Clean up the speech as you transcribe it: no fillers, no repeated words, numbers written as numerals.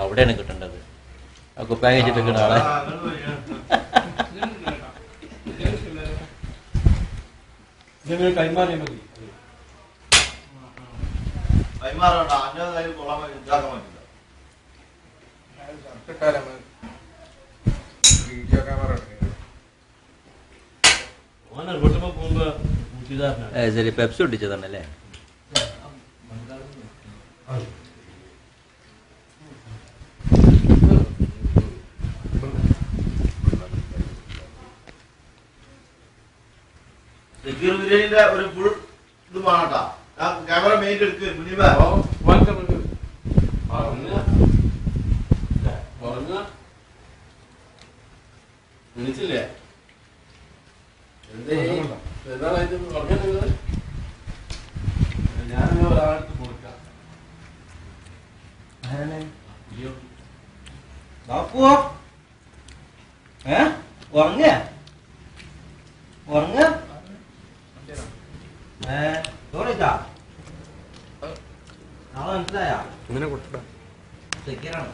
അവിടെയാണ് കിട്ടേണ്ടത്. ആ കുപ്പായം കഴിച്ചിട്ട് ആളെ കൈമാറിയാൽ മതി. കൈമാറണ്ട, അഞ്ഞ കയ്യിൽ കൊള്ളാൻ ഇതാക്കാൻ പറ്റില്ല. വീഡിയോ ക്യാമറ ശരി. പെപ്സി ഒട്ടിച്ചതാണല്ലേ? സെക്യൂരിറ്റിന്റെ ഒരു ഫുൾ ഇത് വേണട്ടാ. ക്യാമറ മെയിൻ എടുക്ക്. വിളിച്ചില്ലേ? ഞാൻ ഒരാൾക്ക് കൊടുക്കാം. ബാപ്പുവോ? ഉറങ്ങ ഉറങ്ങ ചോറിച്ചാ നാളെ മനസ്സിലായാ? ഇങ്ങനെ കൊടുക്കടാ. സെക്യൂറാണ്.